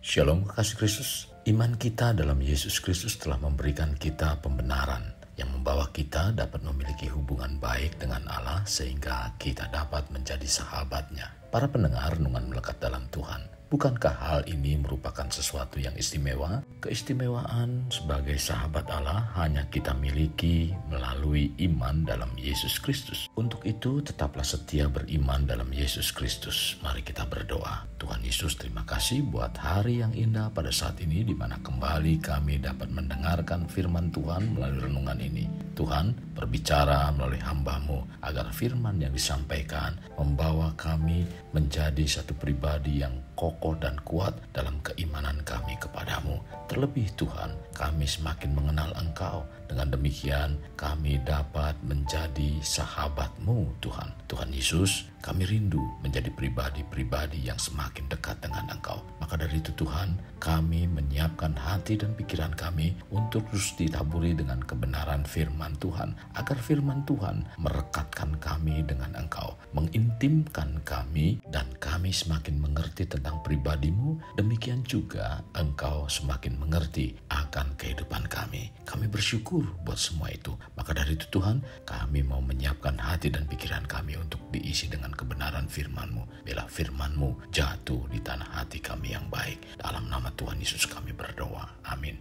Shalom kekasih Kristus. Iman kita dalam Yesus Kristus telah memberikan kita pembenaran yang membawa kita dapat memiliki hubungan baik dengan Allah sehingga kita dapat menjadi sahabatnya. Para pendengar renungan melekat dalam Tuhan, bukankah hal ini merupakan sesuatu yang istimewa? Keistimewaan sebagai sahabat Allah hanya kita miliki melalui iman dalam Yesus Kristus. Untuk itu tetaplah setia beriman dalam Yesus Kristus. Mari kita berdoa. Tuhan Yesus, terima kasih buat hari yang indah pada saat ini di mana kembali kami dapat mendengarkan firman Tuhan melalui renungan ini. Tuhan, berbicara melalui hamba-Mu agar firman yang disampaikan membawa kami menjadi satu pribadi yang kokoh dan kuat dalam keimanan kami kepadamu. Terlebih Tuhan, kami semakin mengenal Engkau. Dengan demikian kami dapat menjadi sahabat-Mu Tuhan. Tuhan Yesus, kami rindu menjadi pribadi-pribadi yang semakin dekat dengan Engkau. Maka dari itu Tuhan, kami menyiapkan hati dan pikiran kami untuk terus ditaburi dengan kebenaran firman Tuhan. Agar firman Tuhan merekatkan kami dengan Engkau, mengintimkan kami, dan kami semakin mengerti tentang pribadi-Mu. Demikian juga Engkau semakin mengerti akan kehidupan kami. Kami bersyukur buat semua itu. Maka dari itu Tuhan, kami mau menyiapkan hati dan pikiran kami untuk diisi dengan kebenaran firman-Mu. Biarlah firman-Mu jatuh di tanah hati kami yang baik. Dalam nama Tuhan Yesus kami berdoa. Amin.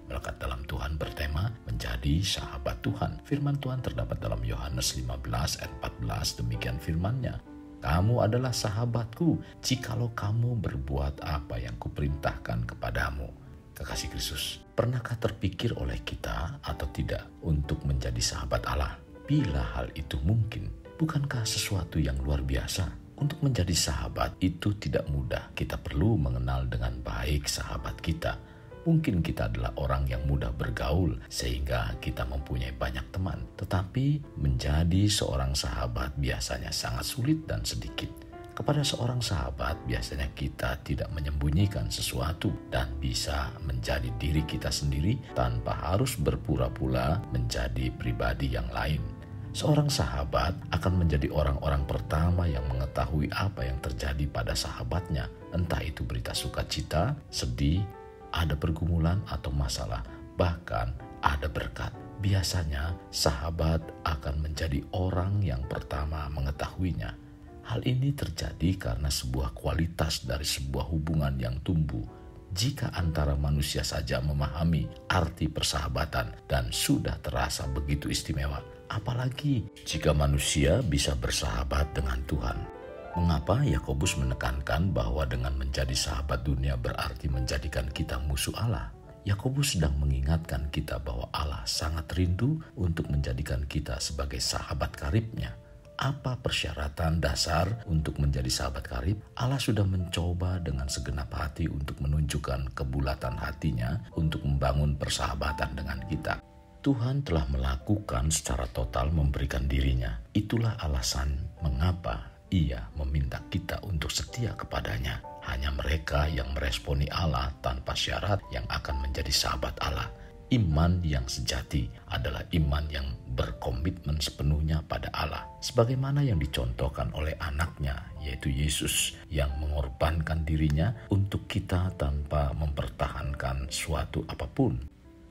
Melekat dalam Tuhan bertema menjadi sahabat Tuhan. Firman Tuhan terdapat dalam Yohanes 15 ayat 14. Demikian firman-Nya. Kamu adalah sahabatku jikalau kamu berbuat apa yang kuperintahkan kepadamu. Kekasih Kristus, pernahkah terpikir oleh kita atau tidak untuk menjadi sahabat Allah? Bila hal itu mungkin, bukankah sesuatu yang luar biasa? Untuk menjadi sahabat itu tidak mudah. Kita perlu mengenal dengan baik sahabat kita. Mungkin kita adalah orang yang mudah bergaul sehingga kita mempunyai banyak teman. Tetapi menjadi seorang sahabat biasanya sangat sulit dan sedikit. Kepada seorang sahabat biasanya kita tidak menyembunyikan sesuatu dan bisa menjadi diri kita sendiri tanpa harus berpura-pura menjadi pribadi yang lain. Seorang sahabat akan menjadi orang-orang pertama yang mengetahui apa yang terjadi pada sahabatnya. Entah itu berita sukacita, sedih, ada pergumulan atau masalah, bahkan ada berkat. Biasanya sahabat akan menjadi orang yang pertama mengetahuinya. Hal ini terjadi karena sebuah kualitas dari sebuah hubungan yang tumbuh. Jika antara manusia saja memahami arti persahabatan dan sudah terasa begitu istimewa, apalagi jika manusia bisa bersahabat dengan Tuhan. Mengapa Yakobus menekankan bahwa dengan menjadi sahabat dunia berarti menjadikan kita musuh Allah? Yakobus sedang mengingatkan kita bahwa Allah sangat rindu untuk menjadikan kita sebagai sahabat karibnya. Apa persyaratan dasar untuk menjadi sahabat karib? Allah sudah mencoba dengan segenap hati untuk menunjukkan kebulatan hatinya untuk membangun persahabatan dengan kita. Tuhan telah melakukan secara total memberikan dirinya. Itulah alasan mengapa Ia meminta kita untuk setia kepadanya. Hanya mereka yang meresponi Allah tanpa syarat yang akan menjadi sahabat Allah. Iman yang sejati adalah iman yang berkomitmen sepenuhnya pada Allah. Sebagaimana yang dicontohkan oleh anaknya, yaitu Yesus, yang mengorbankan dirinya untuk kita tanpa mempertahankan suatu apapun.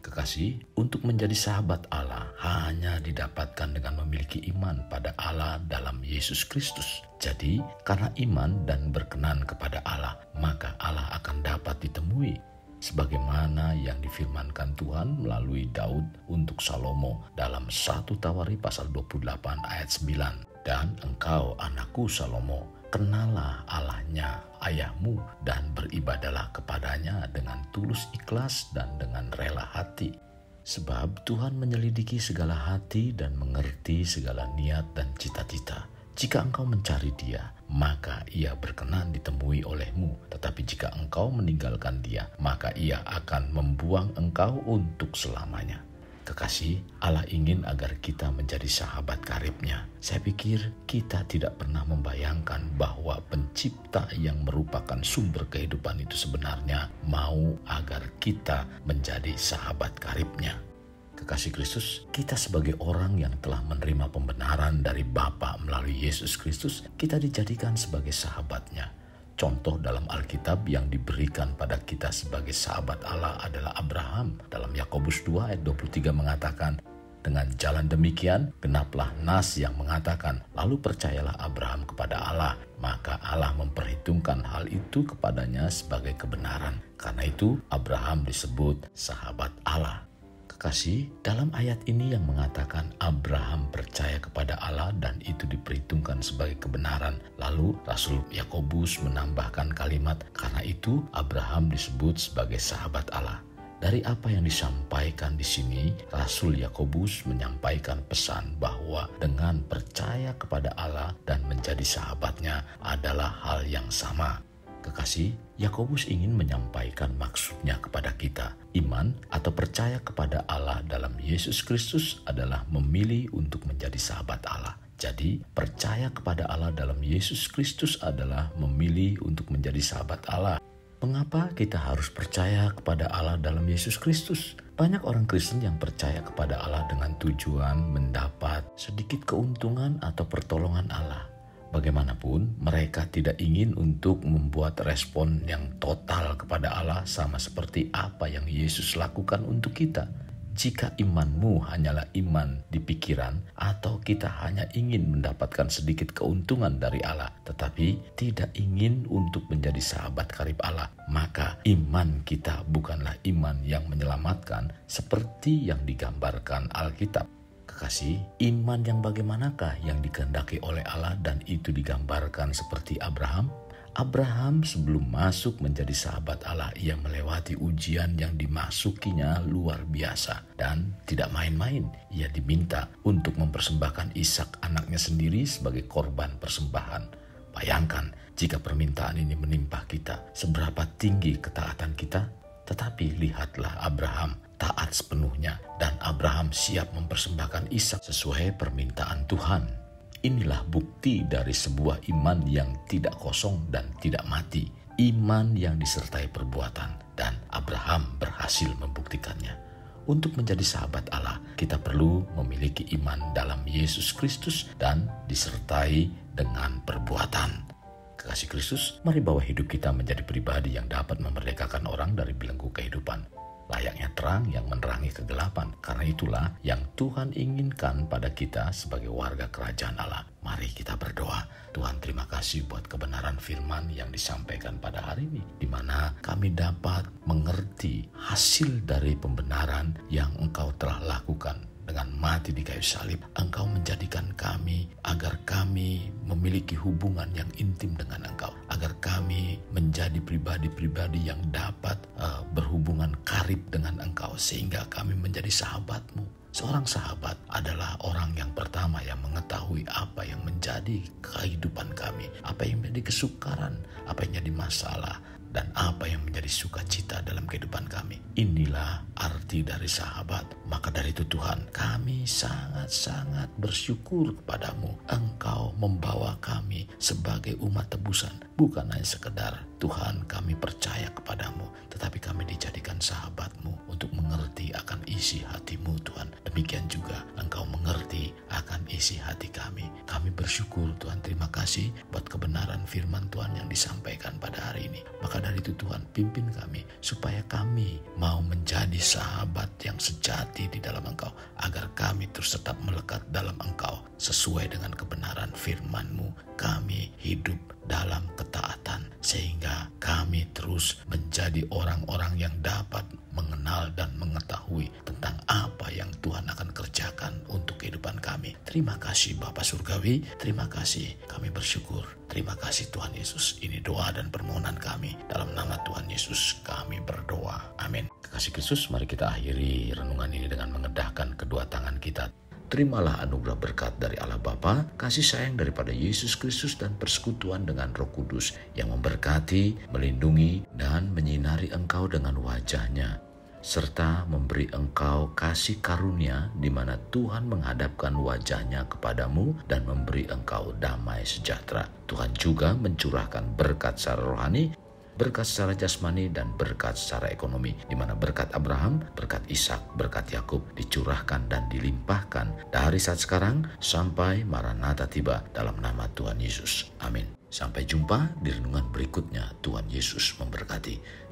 Kekasih, untuk menjadi sahabat Allah hanya didapatkan dengan memiliki iman pada Allah dalam Yesus Kristus. Jadi, karena iman dan berkenan kepada Allah, maka Allah akan dapat ditemui. Sebagaimana yang difirmankan Tuhan melalui Daud untuk Salomo dalam 1 Tawari pasal 28 ayat 9. Dan engkau anakku Salomo, kenalah Allahnya ayahmu dan beribadalah kepadanya dengan tulus ikhlas dan dengan rela hati. Sebab Tuhan menyelidiki segala hati dan mengerti segala niat dan cita-cita. Jika engkau mencari Dia, maka Ia berkenan ditemui olehmu. Tetapi jika engkau meninggalkan Dia, maka Ia akan membuang engkau untuk selamanya. Kekasih, Allah ingin agar kita menjadi sahabat karibnya. Saya pikir kita tidak pernah membayangkan bahwa pencipta yang merupakan sumber kehidupan itu sebenarnya mau agar kita menjadi sahabat karibnya. Kekasih Kristus, kita sebagai orang yang telah menerima pembenaran dari Bapa melalui Yesus Kristus, kita dijadikan sebagai sahabatnya. Contoh dalam Alkitab yang diberikan pada kita sebagai sahabat Allah adalah Abraham. Dalam Yakobus 2 ayat 23 mengatakan, dengan jalan demikian, genaplah nas yang mengatakan, lalu percayalah Abraham kepada Allah, maka Allah memperhitungkan hal itu kepadanya sebagai kebenaran. Karena itu, Abraham disebut sahabat Allah. Kekasih, dalam ayat ini yang mengatakan Abraham percaya kepada Allah dan itu diperhitungkan sebagai kebenaran. Lalu Rasul Yakobus menambahkan kalimat, karena itu Abraham disebut sebagai sahabat Allah. Dari apa yang disampaikan di sini, Rasul Yakobus menyampaikan pesan bahwa dengan percaya kepada Allah dan menjadi sahabatnya adalah hal yang sama. Kekasih, Yakobus ingin menyampaikan maksudnya kepada kita. Iman atau percaya kepada Allah dalam Yesus Kristus adalah memilih untuk menjadi sahabat Allah. Jadi, percaya kepada Allah dalam Yesus Kristus adalah memilih untuk menjadi sahabat Allah. Mengapa kita harus percaya kepada Allah dalam Yesus Kristus? Banyak orang Kristen yang percaya kepada Allah dengan tujuan mendapat sedikit keuntungan atau pertolongan Allah. Bagaimanapun, mereka tidak ingin untuk membuat respon yang total kepada Allah sama seperti apa yang Yesus lakukan untuk kita. Jika imanmu hanyalah iman di pikiran atau kita hanya ingin mendapatkan sedikit keuntungan dari Allah tetapi tidak ingin untuk menjadi sahabat karib Allah, maka iman kita bukanlah iman yang menyelamatkan seperti yang digambarkan Alkitab. Kekasih, iman yang bagaimanakah yang dikehendaki oleh Allah dan itu digambarkan seperti Abraham? Abraham sebelum masuk menjadi sahabat Allah, ia melewati ujian yang dimasukinya luar biasa dan tidak main-main. Ia diminta untuk mempersembahkan Ishak anaknya sendiri sebagai korban persembahan. Bayangkan jika permintaan ini menimpa kita, seberapa tinggi ketaatan kita. Tetapi lihatlah Abraham taat sepenuhnya dan Abraham siap mempersembahkan Ishak sesuai permintaan Tuhan. Inilah bukti dari sebuah iman yang tidak kosong dan tidak mati. Iman yang disertai perbuatan dan Abraham berhasil membuktikannya. Untuk menjadi sahabat Allah, kita perlu memiliki iman dalam Yesus Kristus dan disertai dengan perbuatan. Kekasih Kristus, mari bawa hidup kita menjadi pribadi yang dapat memerdekakan orang dari belenggu kehidupan. Layaknya terang yang menerangi kegelapan. Karena itulah yang Tuhan inginkan pada kita sebagai warga kerajaan Allah. Mari kita berdoa. Tuhan, terima kasih buat kebenaran firman yang disampaikan pada hari ini, di mana kami dapat mengerti hasil dari pembenaran yang Engkau telah lakukan. Dengan mati di kayu salib, Engkau menjadikan kami agar kami memiliki hubungan yang intim dengan Engkau. Agar kami menjadi pribadi-pribadi yang dapat berhubungan karib dengan Engkau. Sehingga kami menjadi sahabat-Mu. Seorang sahabat adalah orang yang pertama yang mengetahui apa yang menjadi kehidupan kami. Apa yang menjadi kesukaran, apa yang menjadi masalah, dan apa yang menjadi sukacita dalam kehidupan kami. Inilah arti dari sahabat. Maka dari itu Tuhan, kami sangat-sangat bersyukur kepadamu. Engkau membawa kami sebagai umat tebusan. Bukan hanya sekedar Tuhan kami percaya kepadamu, tetapi kami dijadikan sahabatmu untuk mengerti akan isi hatimu Tuhan. Demikian juga Engkau mengerti akan isi hati kami. Kami bersyukur Tuhan, terima kasih buat kebenaran firman Tuhan yang disampaikan pada hari ini. Maka dari itu Tuhan, pimpin kami supaya kami mau menjadi sahabat yang sejati di dalam Engkau, agar kami terus tetap melekat dalam Engkau sesuai dengan kebenaran firman-Mu. Kami hidup dalam ketaatan sehingga kami terus menjadi orang-orang yang dapat mengenal dan mengetahui tentang apa yang Tuhan akan kerjakan untuk kehidupan kami. Terima kasih Bapa Surgawi, terima kasih, kami bersyukur. Terima kasih Tuhan Yesus. Ini doa dan permohonan kami. Dalam nama Tuhan Yesus kami berdoa. Amin. Kekasih Kristus, mari kita akhiri renungan ini dengan mengedahkan kedua tangan kita. Terimalah anugerah berkat dari Allah Bapa, kasih sayang daripada Yesus Kristus dan persekutuan dengan Roh Kudus yang memberkati, melindungi, dan menyinari engkau dengan wajah-Nya, serta memberi engkau kasih karunia di mana Tuhan menghadapkan wajah-Nya kepadamu dan memberi engkau damai sejahtera. Tuhan juga mencurahkan berkat secara rohani berkat secara jasmani dan berkat secara ekonomi, di mana berkat Abraham, berkat Ishak, berkat Yakub dicurahkan dan dilimpahkan dari saat sekarang sampai Maranatha tiba, dalam nama Tuhan Yesus. Amin. Sampai jumpa di renungan berikutnya. Tuhan Yesus memberkati.